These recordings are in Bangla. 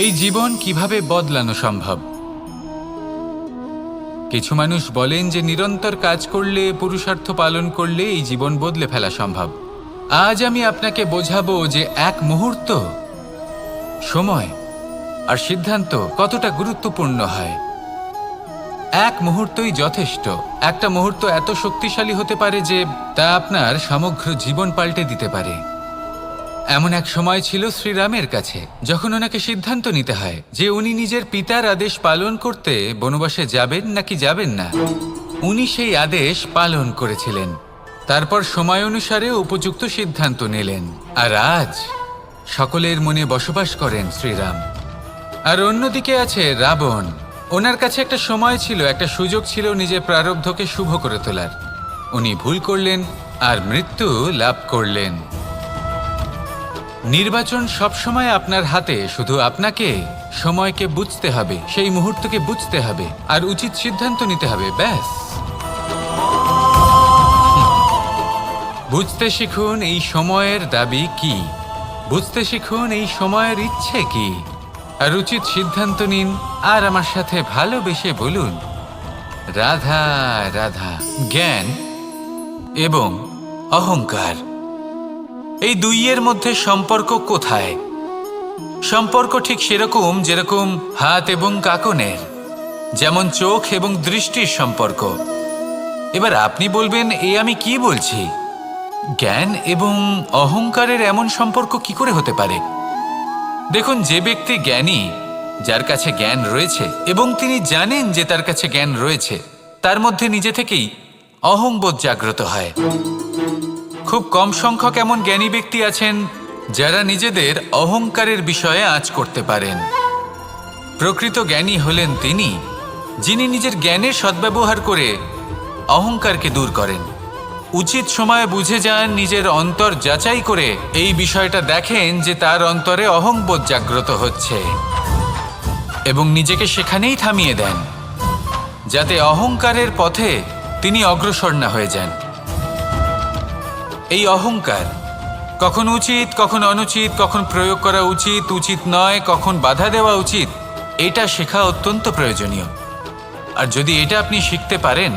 এই জীবন কিভাবে বদলানো সম্ভব? কিছু মানুষ বলেন যে নিরন্তর কাজ করলে, পুরুষার্থ পালন করলে এই জীবন বদলে ফেলা সম্ভব। আজ আমি আপনাকে বোঝাবো যে এক মুহূর্ত, সময় আর সিদ্ধান্ত কতটা গুরুত্বপূর্ণ হয়। এক মুহূর্তই যথেষ্ট। একটা মুহূর্ত এত শক্তিশালী হতে পারে যে তা আপনার সমগ্র জীবন পাল্টে দিতে পারে। এমন এক সময় ছিল শ্রীরামের কাছে, যখন ওনাকে সিদ্ধান্ত নিতে হয় যে উনি নিজের পিতার আদেশ পালন করতে বনবাসে যাবেন নাকি যাবেন না। উনি সেই আদেশ পালন করেছিলেন, তারপর সময় অনুসারে উপযুক্ত সিদ্ধান্ত নিলেন। আর আজ সকলের মনে বসবাস করেন শ্রীরাম। আর অন্যদিকে আছে রাবণ। ওনার কাছে একটা সময় ছিল, একটা সুযোগ ছিল নিজের প্রারব্ধকে শুভ করে তোলার। উনি ভুল করলেন আর মৃত্যু লাভ করলেন। নির্বাচন সবসময় আপনার হাতে, শুধু আপনাকে সময়কে বুঝতে হবে, সেই মুহূর্তকে বুঝতে হবে আর উচিত সিদ্ধান্ত নিতে হবে, ব্যাস। বুঝতে শিখুন এই সময়ের দাবি কি, বুঝতে শিখুন এই সময়ের ইচ্ছে কি, আর উচিত সিদ্ধান্ত নিন। আর আমার সাথে ভালোবেসে বলুন, রাধা রাধা। জ্ঞান এবং অহংকার, এই দুইয়ের মধ্যে সম্পর্ক কোথায়? সম্পর্ক ঠিক সেরকম যেরকম হাত এবং কাকনের, যেমন চোখ এবং দৃষ্টির সম্পর্ক। এবার আপনি বলবেন, আমি কি বলছি? জ্ঞান এবং অহংকারের এমন সম্পর্ক কি করে হতে পারে? দেখুন, যে ব্যক্তি জ্ঞানী, যার কাছে জ্ঞান রয়েছে এবং তিনি জানেন যে তার কাছে জ্ঞান রয়েছে, তার মধ্যে নিজে থেকেই অহংবোধ জাগ্রত হয়। খুব কম সংখ্যক এমন জ্ঞানী ব্যক্তি আছেন যারা নিজেদের অহংকারের বিষয়ে আঁচ করতে পারেন। প্রকৃত জ্ঞানী হলেন তিনি, যিনি নিজের জ্ঞানের সদ্ব্যবহার করে অহংকারকে দূর করেন। উচিত সময়ে বুঝে যান, নিজের অন্তর যাচাই করে এই বিষয়টা দেখেন যে তার অন্তরে অহংবোধ জাগ্রত হচ্ছে এবং নিজেকে সেখানেই থামিয়ে দেন, যাতে অহংকারের পথে তিনি অগ্রসর না হয়ে যান। এই অহংকার কখন উচিত, কখন অনুচিত, কখন প্রয়োগ করা উচিত, উচিত নয়, কখন বাধা দেওয়া উচিত, এটা শেখা অত্যন্ত প্রয়োজনীয়। আর যদি এটা আপনি শিখতে পারেন,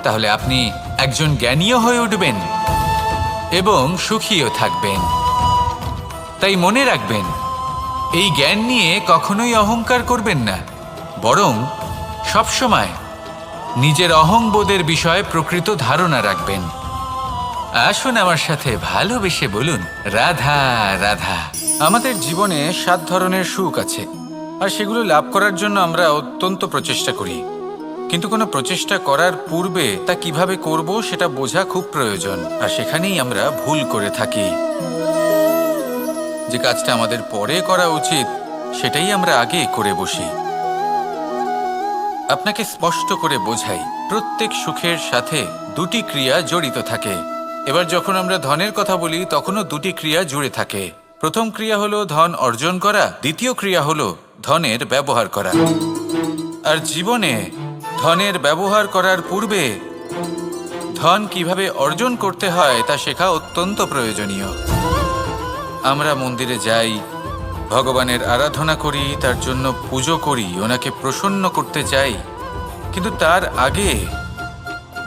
তাহলে আপনি একজন জ্ঞানীও হয়ে উঠবেন এবং সুখীও থাকবেন। তাই মনে রাখবেন, এই জ্ঞান নিয়ে কখনোই অহংকার করবেন না, বরং সবসময় নিজের অহংবোধের বিষয়ে প্রকৃত ধারণা রাখবেন। আসুন আমার সাথে ভালোবেসে বলুন, রাধা রাধা। আমাদের জীবনে 7 ধরনের সুখ আছে, আর সেগুলো লাভ করার জন্য আমরা অত্যন্ত প্রচেষ্টা করি। কিন্তু কোনো প্রচেষ্টা করার পূর্বে তা কিভাবে করব সেটা বোঝা খুব প্রয়োজন, আর সেখানেই আমরা ভুল করে থাকি। যে কাজটা আমাদের পরে করা উচিত, সেটাই আমরা আগে করে বসি। আপনাকে স্পষ্ট করে বোঝাই, প্রত্যেক সুখের সাথে 2টি ক্রিয়া জড়িত থাকে। এবার যখন আমরা ধনের কথা বলি, তখনও 2টি ক্রিয়া জুড়ে থাকে। প্রথম ক্রিয়া হলো ধন অর্জন করা, দ্বিতীয় ক্রিয়া হলো ধনের ব্যবহার করা। আর জীবনে ধনের ব্যবহার করার পূর্বে ধন কিভাবে অর্জন করতে হয় তা শেখা অত্যন্ত প্রয়োজনীয়। আমরা মন্দিরে যাই, ভগবানের আরাধনা করি, তার জন্য পুজো করি, ওনাকে প্রসন্ন করতে চাই, কিন্তু তার আগে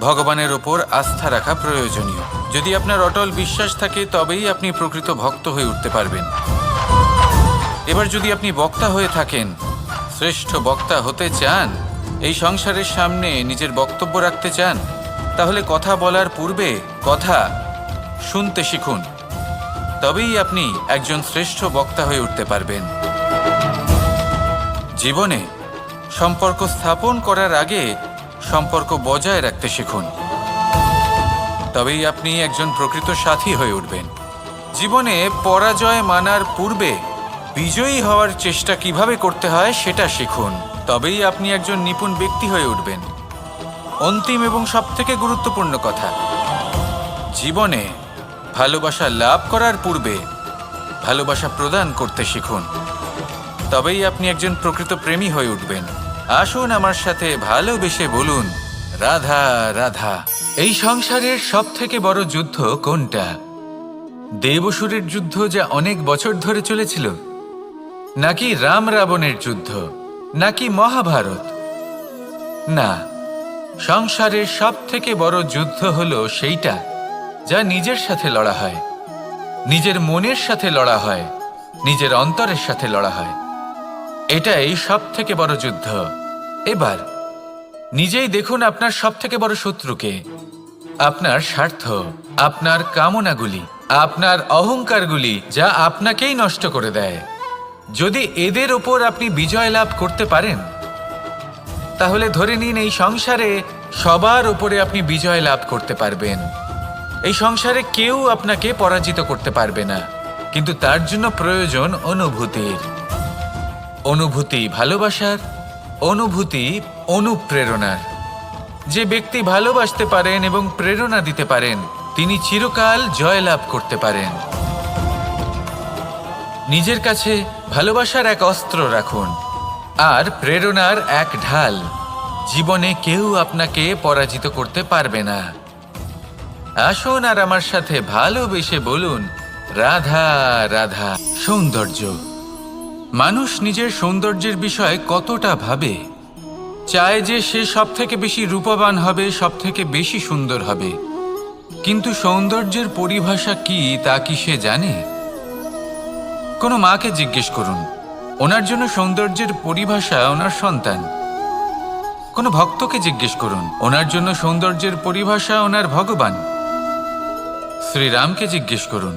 ভগবানের ওপর আস্থা রাখা প্রয়োজনীয়। যদি আপনার অটল বিশ্বাস থাকে, তবেই আপনি প্রকৃত ভক্ত হয়ে উঠতে পারবেন। এবার যদি আপনি বক্তা হয়ে থাকেন, শ্রেষ্ঠ বক্তা হতে চান, এই সংসারের সামনে নিজের বক্তব্য রাখতে চান, তাহলে কথা বলার পূর্বে কথা শুনতে শিখুন। তবেই আপনি একজন শ্রেষ্ঠ বক্তা হয়ে উঠতে পারবেন। জীবনে সম্পর্ক স্থাপন করার আগে সম্পর্ক বজায় রাখতে শিখুন, তবেই আপনি একজন প্রকৃত সাথী হয়ে উঠবেন। জীবনে পরাজয় মানার পূর্বে বিজয়ী হওয়ার চেষ্টা কিভাবে করতে হয় সেটা শিখুন, তবেই আপনি একজন নিপুণ ব্যক্তি হয়ে উঠবেন। অন্তিম এবং সবথেকে গুরুত্বপূর্ণ কথা, জীবনে ভালোবাসা লাভ করার পূর্বে ভালোবাসা প্রদান করতে শিখুন, তবেই আপনি একজন প্রকৃত প্রেমী হয়ে উঠবেন। আসুন আমার সাথে ভালোবেসে বলুন, রাধা রাধা। এই সংসারের সবথেকে বড় যুদ্ধ কোনটা? দেব অসুরের যুদ্ধ, যা অনেক বছর ধরে চলেছিল, নাকি রাম রাবণের যুদ্ধ, নাকি মহাভারত? না, সংসারের সব থেকে বড় যুদ্ধ হলো সেইটা যা নিজের সাথে লড়া হয়, নিজের মনের সাথে লড়া হয়, নিজের অন্তরের সাথে লড়া হয়। এটাই সব থেকে বড় যুদ্ধ। এবার নিজেই দেখুন আপনার সব থেকে বড় শত্রুকে। আপনার স্বার্থ, আপনার কামনাগুলি, আপনার অহংকারগুলি, যা আপনাকেই নষ্ট করে দেয়। যদি এদের ওপর আপনি বিজয় লাভ করতে পারেন, তাহলে ধরে নিন এই সংসারে সবার উপরে আপনি বিজয় লাভ করতে পারবেন। এই সংসারে কেউ আপনাকে পরাজিত করতে পারবে না। কিন্তু তার জন্য প্রয়োজন অনুভূতির। অনুভূতি ভালোবাসার, অনুভূতি অনুপ্রেরণার। যে ব্যক্তি ভালোবাসতে পারেন এবং প্রেরণা দিতে পারেন, তিনি চিরকাল জয়লাভ করতে পারেন। নিজের কাছে ভালোবাসার এক অস্ত্র রাখুন আর প্রেরণার এক ঢাল। জীবনে কেউ আপনাকে পরাজিত করতে পারবে না। আসুন আর আমার সাথে ভালোবেসে বলুন, রাধা রাধা। সৌন্দর্য। মানুষ নিজের সৌন্দর্যের বিষয়ে কতটা ভাবে, চায় যে সে সব থেকে বেশি রূপবান হবে, সব থেকে বেশি সুন্দর হবে। কিন্তু সৌন্দর্যের পরিভাষা কি তা কি সে জানে? কোনো মাকে জিজ্ঞেস করুন, ওনার জন্য সৌন্দর্যের পরিভাষা ওনার সন্তান। কোনো ভক্তকে জিজ্ঞেস করুন, ওনার জন্য সৌন্দর্যের পরিভাষা ওনার ভগবান। শ্রীরামকে জিজ্ঞেস করুন,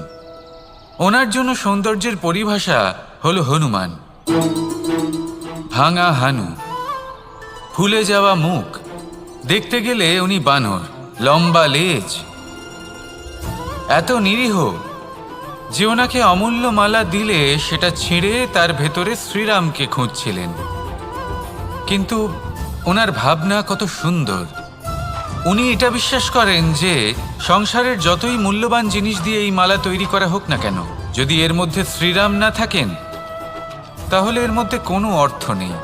ওনার জন্য সৌন্দর্যের পরিভাষা হলো হনুমান। ভাঙা হানু, ফুলে যাওয়া মুখ, দেখতে গেলে উনি বানর, লম্বা লেজ, এত নিরীহ যে ওনাকে অমূল্য মালা দিলে সেটা ছিঁড়ে তার ভেতরে শ্রীরামকে খুঁজছিলেন। কিন্তু ওনার ভাবনা কত সুন্দর। উনি এটা বিশ্বাস করেন যে সংসারের যতই মূল্যবান জিনিস দিয়ে এই মালা তৈরি করা হোক না কেন, যদি এর মধ্যে শ্রীরাম না থাকেন তাহলে এর মধ্যে কোনো অর্থ নেই।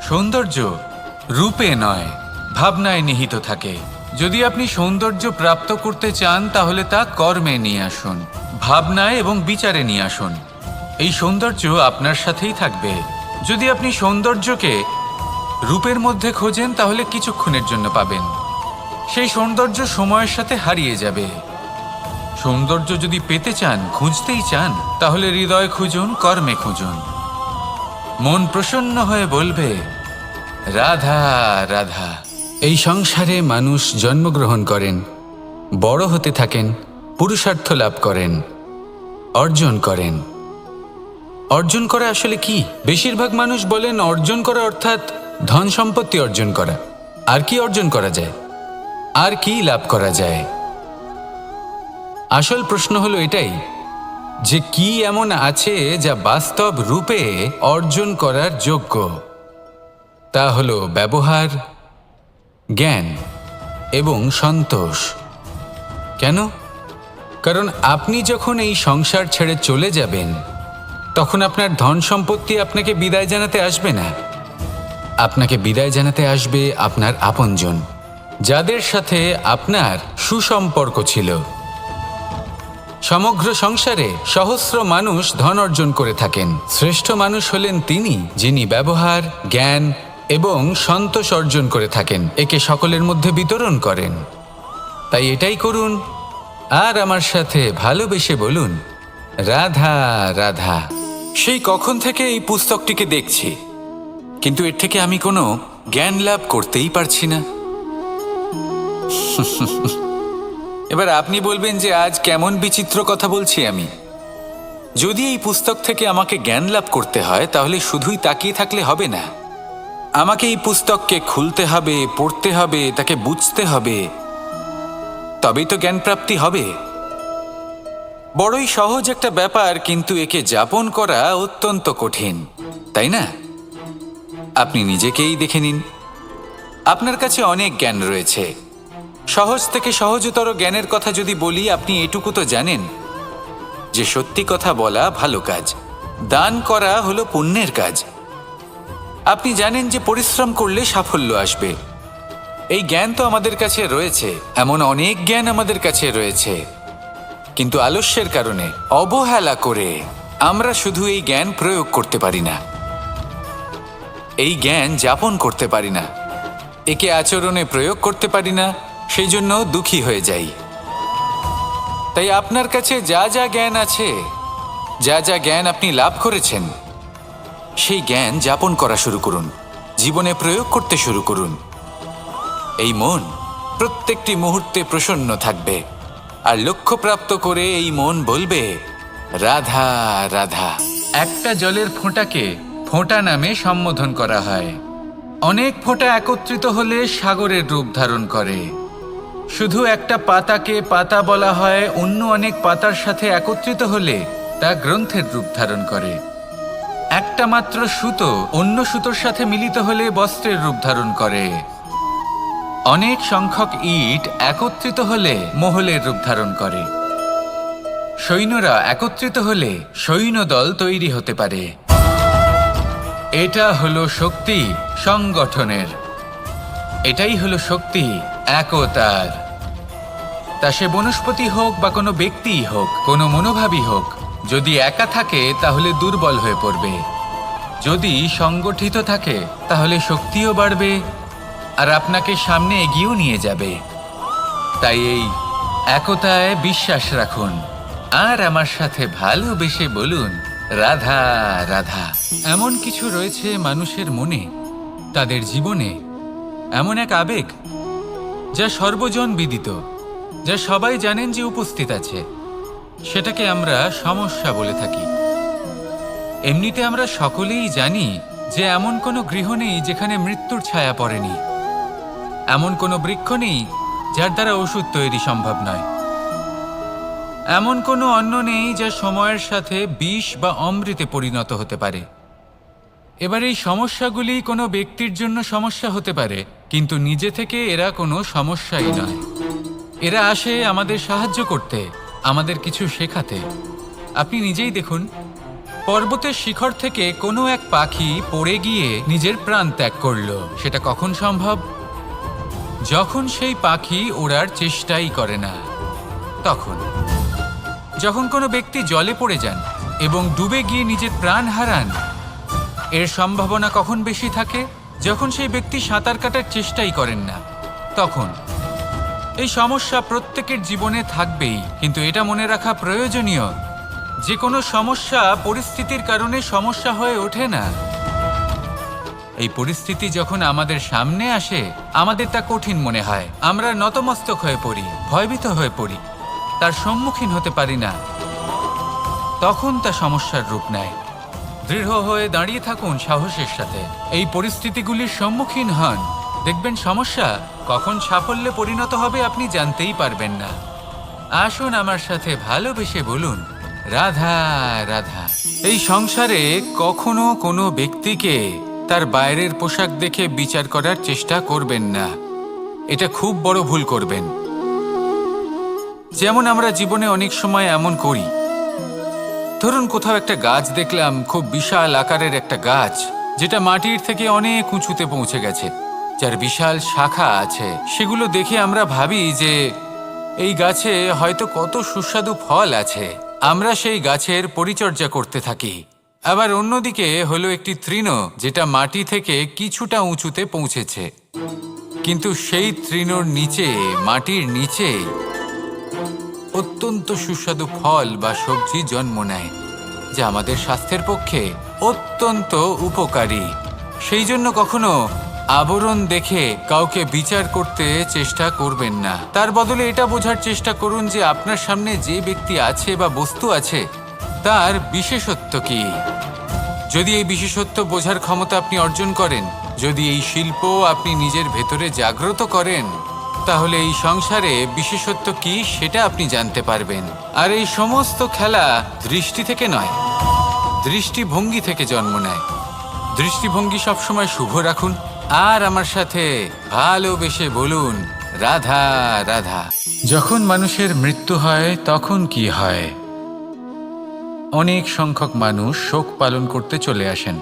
সৌন্দর্য রূপে নয়, ভাবনায় নিহিত থাকে। যদি আপনি সৌন্দর্য প্রাপ্ত করতে চান তাহলে তা কর্মে নিয়ে আসুন, ভাবনায় এবং বিচারে নিয়ে আসুন। এই সৌন্দর্য আপনার সাথেই থাকবে। যদি আপনি সৌন্দর্যকে রূপের মধ্যে খোঁজেন তাহলে কিছুক্ষণের জন্য পাবেন, সেই সৌন্দর্য সময়ের সাথে হারিয়ে যাবে। সৌন্দর্য যদি পেতে চান, খুঁজতেই চান, তাহলে হৃদয় খুঁজুন, কর্মে খুঁজুন। মন প্রসন্ন হয়ে বলবে, রাধা রাধা। এই সংসারে মানুষ জন্মগ্রহণ করেন, বড় হতে থাকেন, পুরুষার্থ লাভ করেন, অর্জন করেন। অর্জন করা আসলে কি? বেশিরভাগ মানুষ বলেন অর্জন করা অর্থাৎ ধন সম্পত্তি অর্জন করা। আর কি অর্জন করা যায়? আর কি লাভ করা যায়? আসল প্রশ্ন হলো এটাই যে কি এমন আছে যা বাস্তব রূপে অর্জন করার যোগ্য। তা হলো ব্যবহার, জ্ঞান এবং সন্তোষ। কেন? কারণ আপনি যখন এই সংসার ছেড়ে চলে যাবেন তখন আপনার ধন সম্পত্তি আপনাকে বিদায় জানাতে আসবে না। আপনাকে বিদায় জানাতে আসবে আপনার আপনজন, যাদের সাথে আপনার সুসম্পর্ক ছিল। সমগ্র সংসারে সহস্র মানুষ ধন অর্জন করে থাকেন। শ্রেষ্ঠ মানুষ হলেন তিনি যিনি ব্যবহার, জ্ঞান এবং সন্তোষ অর্জন করে থাকেন, একে সকলের মধ্যে বিতরণ করেন। তাই এটাই করুন আর আমার সাথে ভালোবেসে বলুন, রাধা রাধা। সেই কখন থেকে এই পুস্তকটিকে দেখছি, কিন্তু এর থেকে আমি কোনো জ্ঞান লাভ করতেই পারছি না। এবার আপনি বলবেন যে আজ কেমন বিচিত্র কথা বলছি আমি। যদি এই পুস্তক থেকে আমাকে জ্ঞান লাভ করতে হয় তাহলে শুধুই তাকিয়ে থাকলে হবে না। আমাকে এই পুস্তককে খুলতে হবে, পড়তে হবে, তাকে বুঝতে হবে, তবেই তো জ্ঞান প্রাপ্তি হবে। বড়ই সহজ একটা ব্যাপার, কিন্তু একে যাপন করা অত্যন্ত কঠিন, তাই না? আপনি নিজেকেই দেখে নিন। আপনার কাছে অনেক জ্ঞান রয়েছে। সহজ থেকে সহজতর জ্ঞানের কথা যদি বলি, আপনি এটুকু তো জানেন যে সত্যি কথা বলা ভালো কাজ, দান করা হলো পুণ্যের কাজ। আপনি জানেন যে পরিশ্রম করলে সাফল্য আসবে। এই জ্ঞান তো আমাদের কাছে রয়েছে, এমন অনেক জ্ঞান আমাদের কাছে রয়েছে, কিন্তু আলস্যের কারণে, অবহেলা করে আমরা শুধু এই জ্ঞান প্রয়োগ করতে পারি না, এই জ্ঞান যাপন করতে পারি না, একে আচরণে প্রয়োগ করতে পারি না, সেই জন্য দুঃখী হয়ে যাই। তাই আপনার কাছে যা যা জ্ঞান আছে, যা যা জ্ঞান আপনি লাভ করেছেন, সেই জ্ঞান যাপন করা শুরু করুন, জীবনে প্রয়োগ করতে শুরু করুন। এই মন প্রত্যেকটি মুহূর্তে প্রসন্ন থাকবে, আর লক্ষ্যপ্রাপ্ত করে এই মন বলবে, রাধা রাধা। একটা জলের ফোঁটাকে ফোঁটা নামে সম্বোধন করা হয়। অনেক ফোঁটা একত্রিত হলে সাগরের রূপ ধারণ করে। শুধু একটা পাতাকে পাতা বলা হয়, অন্য অনেক পাতার সাথে একত্রিত হলে তা গ্রন্থের রূপ ধারণ করে। একটা মাত্র সুতো অন্য সুতোর সাথে মিলিত হলে বস্ত্রের রূপ ধারণ করে। অনেক সংখ্যক ইট একত্রিত হলে মহলের রূপ ধারণ করে। সৈন্যরা একত্রিত হলে সৈন্যদল তৈরি হতে পারে। এটা হলো শক্তি সংগঠনের, এটাই হলো শক্তি একতার। তা সে বনস্পতি হোক বা কোনো ব্যক্তিই হোক, কোনো মনোভাবই হোক, যদি একা থাকে তাহলে দুর্বল হয়ে পড়বে। যদি সংগঠিত থাকে তাহলে শক্তিও বাড়বে আর আপনাকে সামনে এগিয়েও নিয়ে যাবে। তাই এই একতায় বিশ্বাস রাখুন আর আমার সাথে ভালোবেসে বলুন, রাধা রাধা। এমন কিছু রয়েছে মানুষের মনে, তাদের জীবনে এমন এক আবেগ যা সর্বজন বিদিত, যা সবাই জানেন যে উপস্থিত আছে। সেটাকে আমরা সমস্যা বলে থাকি। এমনিতে আমরা সকলেই জানি যে এমন কোনো গৃহ নেই যেখানে মৃত্যুর ছায়া পড়েনি, এমন কোনো বৃক্ষ নেই যার দ্বারা ওষুধ তৈরি সম্ভব নয়, এমন কোনো অন্ন নেই যা সময়ের সাথে বিষ বা অমৃতে পরিণত হতে পারে। এবার এই সমস্যাগুলি কোনো ব্যক্তির জন্য সমস্যা হতে পারে, কিন্তু নিজে থেকে এরা কোনো সমস্যাই নয়। এরা আসে আমাদের সাহায্য করতে, আমাদের কিছু শেখাতে। আপনি নিজেই দেখুন, পর্বতের শিখর থেকে কোনো এক পাখি পড়ে গিয়ে নিজের প্রাণ ত্যাগ করলো। সেটা কখন সম্ভব? যখন সেই পাখি ওড়ার চেষ্টাই করে না। তখন যখন কোনো ব্যক্তি জলে পড়ে যান এবং ডুবে গিয়ে নিজের প্রাণ হারান, এর সম্ভাবনা কখন বেশি থাকে? যখন সেই ব্যক্তি সাঁতার কাটার চেষ্টাই করেন না। তখন এই সমস্যা প্রত্যেকের জীবনে থাকবেই, কিন্তু এটা মনে রাখা প্রয়োজনীয় যে কোনো সমস্যা পরিস্থিতির কারণে সমস্যা হয়ে ওঠে না। এই পরিস্থিতি যখন আমাদের সামনে আসে, আমাদের তা কঠিন মনে হয়, আমরা নতমস্তক হয়ে পড়ি, ভয়ভীত হয়ে পড়ি, তার সম্মুখীন হতে পারি না। তখন তা সমস্যার রূপ নেয়। দৃঢ় হয়ে দাঁড়িয়ে থাকুন সাহসের সাথে, এই পরিস্থিতিগুলির সম্মুখীন হন। দেখবেন সমস্যা কখন সাফল্যে পরিণত হবে আপনি জানতেই পারবেন না। আসুন আমার সাথে ভালোবেসে বলুন, রাধা রাধা। এই সংসারে কখনো কোনো ব্যক্তিকে তার বাইরের পোশাক দেখে বিচার করার চেষ্টা করবেন না, এটা খুব বড় ভুল করবেন। যেমন আমরা জীবনে অনেক সময় এমন করি, ধরুন কোথাও একটা গাছ দেখলাম, খুব বিশাল আকারের একটা গাছ, যেটা মাটির থেকে অনেক উঁচুতে পৌঁছে গেছে, যার বিশাল শাখা আছে। সেগুলো দেখে আমরা ভাবি যে এই গাছে হয়তো কত সুস্বাদু ফল আছে। আমরা সেই গাছের পরিচর্যা করতে থাকি। আবার অন্যদিকে হলো একটি তৃণ, যেটা মাটি থেকে কিছুটা উঁচুতে পৌঁছেছে, কিন্তু সেই তৃণর নিচে, মাটির নিচে অত্যন্ত সুস্বাদু ফল বা সবজি জন্ম নেয়, যা আমাদের স্বাস্থ্যের পক্ষে অত্যন্ত উপকারী। সেই জন্য কখনো আবরণ দেখে কাউকে বিচার করতে চেষ্টা করবেন না। তার বদলে এটা বোঝার চেষ্টা করুন যে আপনার সামনে যে ব্যক্তি আছে বা বস্তু আছে, তার বিশেষত্ব কি। যদি এই বিশেষত্ব বোঝার ক্ষমতা আপনি অর্জন করেন, যদি এই শিল্প আপনি নিজের ভেতরে জাগ্রত করেন, তাহলে এই সংসারে বিশেষত্ব কি সেটা আপনি জানতে পারবেন। আর এই সমস্ত খেলা দৃষ্টি থেকে নয়, দৃষ্টিভঙ্গি থেকে জন্ম নেয়। দৃষ্টিভঙ্গি সবসময় শুভ রাখুন আর আমার সাথে ভালোবেসে বলুন, রাধা রাধা। যখন মানুষের মৃত্যু হয় তখন কি হয়? অনেক সংখ্যক মানুষ শোক পালন করতে চলে আসেন।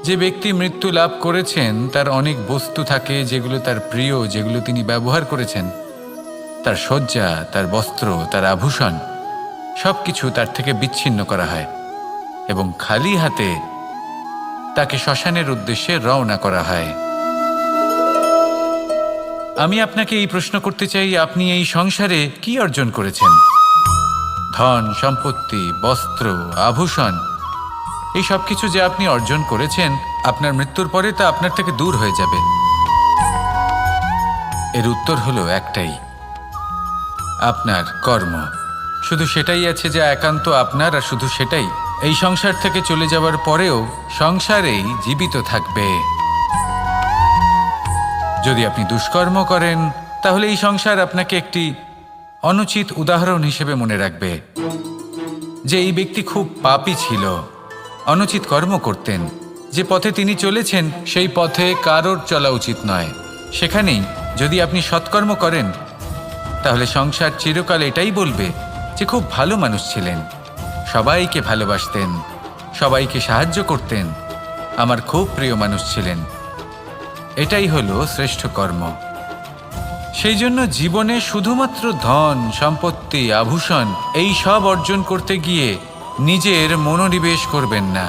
যে ব্যক্তি মৃত্যু লাভ করেছেন তার অনেক বস্তু থাকে যেগুলো তার প্রিয়, যেগুলো তিনি ব্যবহার করেছেন। তার শয্যা, তার বস্ত্র, তার আভূষণ, সবকিছু তার থেকে বিচ্ছিন্ন করা হয়। এবং খালি হাতে তাকে শ্মশানের উদ্দেশ্যে রওনা করা হয়। আমি আপনাকে এই প্রশ্ন করতে চাই, আপনি এই সংসারে কি অর্জন করেছেন? ধন, সম্পত্তি, বস্ত্র, আভূষণ, এই সব কিছু যে আপনি অর্জন করেছেন, আপনার মৃত্যুর পরে তা আপনার থেকে দূর হয়ে যাবে। এর উত্তর হলো একটাই, আপনার কর্ম। শুধু সেটাই আছে যা একান্ত আপনার, আর শুধু সেটাই এই সংসার থেকে চলে যাওয়ার পরেও সংসারেই জীবিত থাকবে। যদি আপনি দুষ্কর্ম করেন, তাহলে এই সংসার আপনাকে একটি অনুচিত উদাহরণ হিসেবে মনে রাখবে যে এই ব্যক্তি খুব পাপী ছিল, অনুচিত কর্ম করতেন। যে পথে তিনি চলেছেন সেই পথে কারোর চলা উচিত নয়। সেখানেই যদি আপনি সৎকর্ম করেন, তাহলে সংসার চিরকাল এটাই বলবে যে খুব ভালো মানুষ ছিলেন, সবাইকে ভালোবাসতেন, সবাইকে সাহায্য করতেন, আমার খুব প্রিয় মানুষ ছিলেন। এটাই হলো শ্রেষ্ঠ কর্ম। সেই জন্য জীবনে শুধুমাত্র ধন, সম্পত্তি, আভূষণ এই সব অর্জন করতে গিয়ে নিজের মনোনিবেশ করবেন না।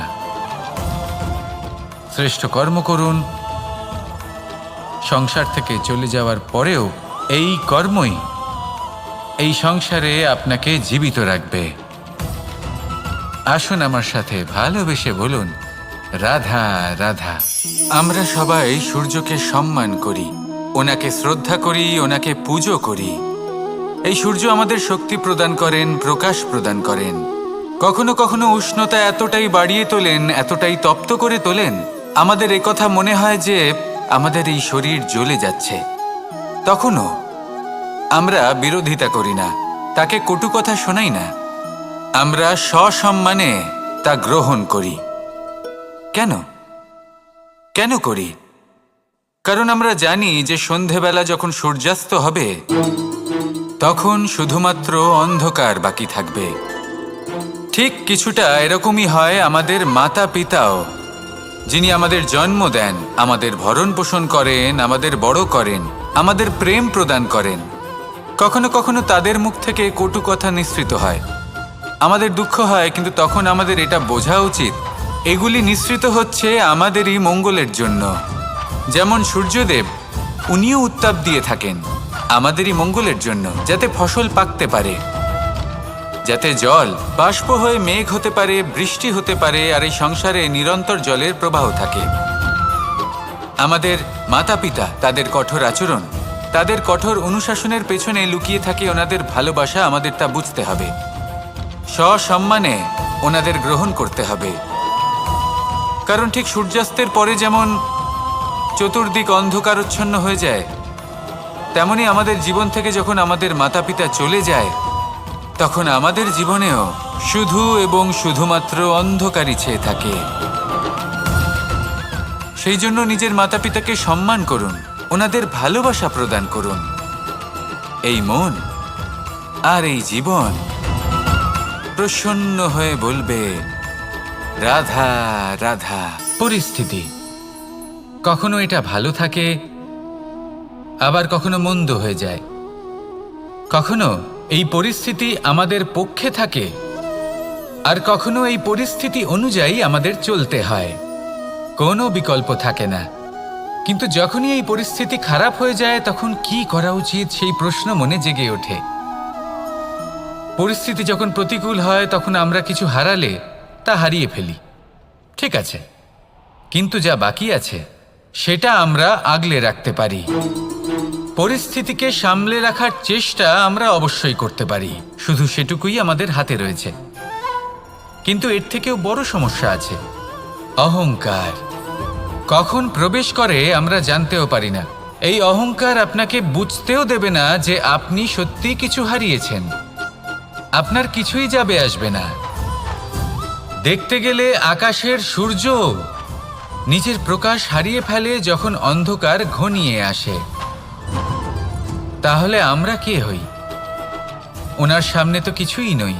শ্রেষ্ঠ কর্ম করুন। সংসার থেকে চলে যাওয়ার পরেও এই কর্মই এই সংসারে আপনাকে জীবিত রাখবে। আসুন আমার সাথে ভালোবেসে বলুন, রাধা রাধা। আমরা সবাই সূর্যকে সম্মান করি, ওনাকে শ্রদ্ধা করি, ওনাকে পুজো করি। এই সূর্য আমাদের শক্তি প্রদান করেন, প্রকাশ প্রদান করেন। কখনো কখনো উষ্ণতা এতটাই বাড়িয়ে তোলেন, এতটাই তপ্ত করে তোলেন, আমাদের একথা মনে হয় যে আমাদের এই শরীর জ্বলে যাচ্ছে। তখনও আমরা বিরোধিতা করি না, তাকে কটু কথা শোনাই না, আমরা সসম্মানে তা গ্রহণ করি। কেন কেন করি? কারণ আমরা জানি যে সন্ধেবেলা যখন সূর্যাস্ত হবে, তখন শুধুমাত্র অন্ধকার বাকি থাকবে। ঠিক কিছুটা এরকমই হয় আমাদের মাতা পিতাও, যিনি আমাদের জন্ম দেন, আমাদের ভরণ পোষণ করেন, আমাদের বড় করেন, আমাদের প্রেম প্রদান করেন। কখনো কখনো তাদের মুখ থেকে কটু কথা নিঃসৃত হয়, আমাদের দুঃখ হয়, কিন্তু তখন আমাদের এটা বোঝা উচিত এগুলি নিঃসৃত হচ্ছে আমাদেরই মঙ্গলের জন্য। যেমন সূর্যদেব, উনিও উত্তাপ দিয়ে থাকেন আমাদেরই মঙ্গলের জন্য, যাতে ফসল পাকতে পারে, যাতে জল বাষ্প হয়ে মেঘ হতে পারে, বৃষ্টি হতে পারে, আর এই সংসারে নিরন্তর জলের প্রবাহ থাকে। আমাদের মাতা পিতা, তাদের কঠোর আচরণ, তাদের কঠোর অনুশাসনের পেছনে লুকিয়ে থাকে ওনাদের ভালোবাসা। আমাদের তা বুঝতে হবে, সসম্মানে ওনাদের গ্রহণ করতে হবে। কারণ ঠিক সূর্যাস্তের পরে যেমন চতুর্দিক অন্ধকারচ্ছন্ন হয়ে যায়, তেমনি আমাদের জীবন থেকে যখন আমাদের মাতা পিতা চলে যায়, তখন আমাদের জীবনেও শুধু এবং শুধুমাত্র অন্ধকারই ছেয়ে থাকে। সেই জন্য নিজের মাতা পিতাকে সম্মান করুন, ওনাদের ভালোবাসা প্রদান করুন। এই মন আর এই জীবন প্রসন্ন হয়ে বলবে, রাধা রাধা। পরিস্থিতি কখনো এটা ভালো থাকে, আবার কখনো মন্দ হয়ে যায়। কখনো এই পরিস্থিতি আমাদের পক্ষে থাকে, আর কখনো এই পরিস্থিতি অনুযায়ী আমাদের চলতে হয়। কোনো বিকল্প থাকে না। কিন্তু যখনই এই পরিস্থিতি খারাপ হয়ে যায়, তখন কি করা উচিত সেই প্রশ্ন মনে জেগে ওঠে। পরিস্থিতি যখন প্রতিকূল হয়, তখন আমরা কিছু হারালে তা হারিয়ে ফেলি, ঠিক আছে, কিন্তু যা বাকি আছে সেটা আমরা আগলে রাখতে পারি। পরিস্থিতিকে সামলে রাখার চেষ্টা আমরা অবশ্যই করতে পারি, শুধু সেটুকুই আমাদের হাতে রয়েছে। কিন্তু এর থেকেও বড় সমস্যা আছে, অহংকার। কখন প্রবেশ করে আমরা জানতেও পারি না। এই অহংকার আপনাকে বুঝতেও দেবে না যে আপনি সত্যি কিছু হারিয়েছেন। আপনার কিছুই যাবে আসবে না। দেখতে গেলে আকাশের সূর্য নিজের প্রকাশ হারিয়ে ফেলে যখন অন্ধকার ঘনিয়ে আসে। তাহলে আমরা কে হই? ওনার সামনে তো কিছুই নই।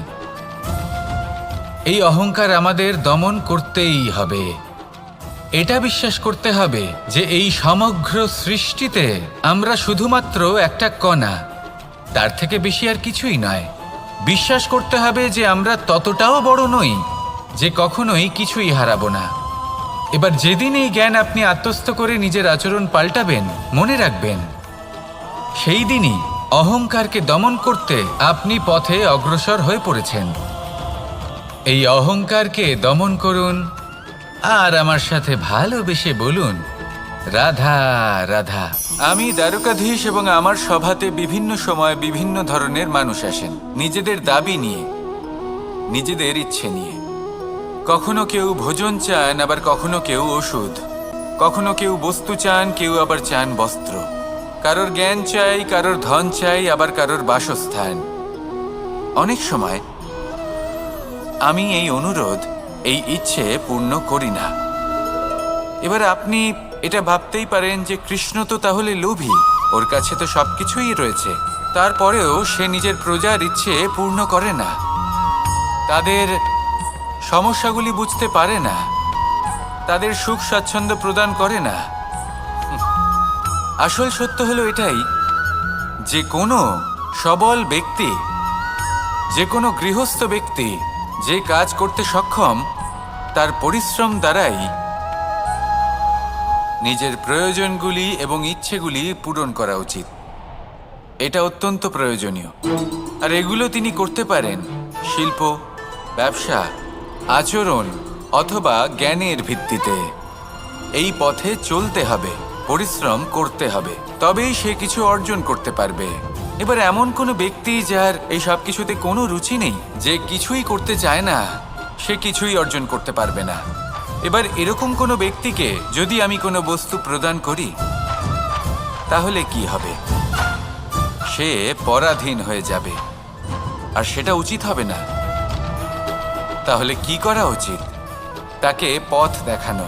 এই অহংকার আমাদের দমন করতেই হবে। এটা বিশ্বাস করতে হবে যে এই সমগ্র সৃষ্টিতে আমরা শুধুমাত্র একটা কণা, তার থেকে বেশি আর কিছুই নয়। বিশ্বাস করতে হবে যে আমরা ততটাও বড় নই যে কখনোই কিছুই হারাবো না। এবার যেদিন এই জ্ঞান আপনি আত্মস্থ করে নিজের আচরণ পাল্টাবেন, মনে রাখবেন সেই দিনই অহংকারকে দমন করতে আপনি পথে অগ্রসর হয়ে পড়েছেন। এই অহংকারকে দমন করুন আর আমার সাথে ভালোবেসে বলুন, রাধা রাধা। আমি দ্বারকাধীশ এবং আমার সভাতে বিভিন্ন সময় বিভিন্ন ধরনের মানুষ আসেন, নিজেদের দাবি নিয়ে, নিজেদের ইচ্ছে নিয়ে। কখনো কেউ ভোজন চান, আবার কখনো কেউ ওষুধ, কখনো কেউ বস্তু চান, কেউ আবার চান বস্ত্র। কারোর জ্ঞান চাই, কারোর ধন চাই, আবার কারোর বাসস্থান। অনেক সময় আমি এই অনুরোধ, এই ইচ্ছে পূর্ণ করি না। এবার আপনি এটা ভাবতেই পারেন যে কৃষ্ণ তো তাহলে লোভী, ওর কাছে তো সবকিছুই রয়েছে, তারপরেও সে নিজের প্রজার ইচ্ছে পূর্ণ করে না, তাদের সমস্যাগুলি বুঝতে পারে না, তাদের সুখ স্বাচ্ছন্দ্য প্রদান করে না। আসল সত্য হলো এটাই যে কোনো সবল ব্যক্তি, যে কোনো গৃহস্থ ব্যক্তি যে কাজ করতে সক্ষম, তার পরিশ্রম দ্বারাই নিজের প্রয়োজনগুলি এবং ইচ্ছেগুলি পূরণ করা উচিত। এটা অত্যন্ত প্রয়োজনীয়। আর এগুলো তিনি করতে পারেন শিল্প, ব্যবসা, আচরণ অথবা জ্ঞানের ভিত্তিতে। এই পথে চলতে হবে, পরিশ্রম করতে হবে, তবেই সে কিছু অর্জন করতে পারবে। এবার এমন কোনো ব্যক্তি যার এই সব কিছুতে কোনো রুচি নেই, যে কিছুই করতে চায় না, সে কিছুই অর্জন করতে পারবে না। এবার এরকম কোনো ব্যক্তিকে যদি আমি কোনো বস্তু প্রদান করি, তাহলে কি হবে? সে পরাধীন হয়ে যাবে, আর সেটা উচিত হবে না। তাহলে কি করা উচিত? তাকে পথ দেখানো,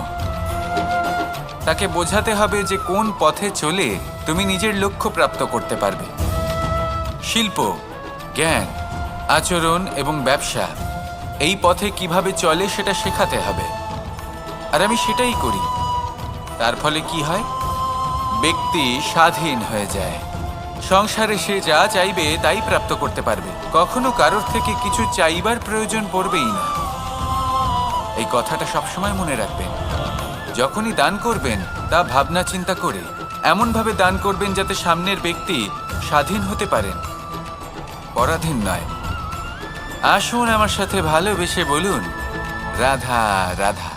তাকে বোঝাতে হবে যে কোন পথে চলে তুমি নিজের লক্ষ্য প্রাপ্ত করতে পারবে। শিল্প, জ্ঞান, আচরণ এবং ব্যবসা, এই পথে কিভাবে চলে সেটা শেখাতে হবে। আর আমি সেটাই করি। তার ফলে কি হয়? ব্যক্তি স্বাধীন হয়ে যায়। সংসারে সে যা চাইবে তাই প্রাপ্ত করতে পারবে, কখনো কারোর থেকে কিছু চাইবার প্রয়োজন পড়বেই না। এই কথাটা সবসময় মনে রাখবেন। যখনই দান করবেন তা ভাবনা চিন্তা করে এমনভাবে দান করবেন যাতে সামনের ব্যক্তি স্বাধীন হতে পারেন, পরাধীন নয়। আসুন আমার সাথে ভালোবেসে বলুন, রাধা রাধা।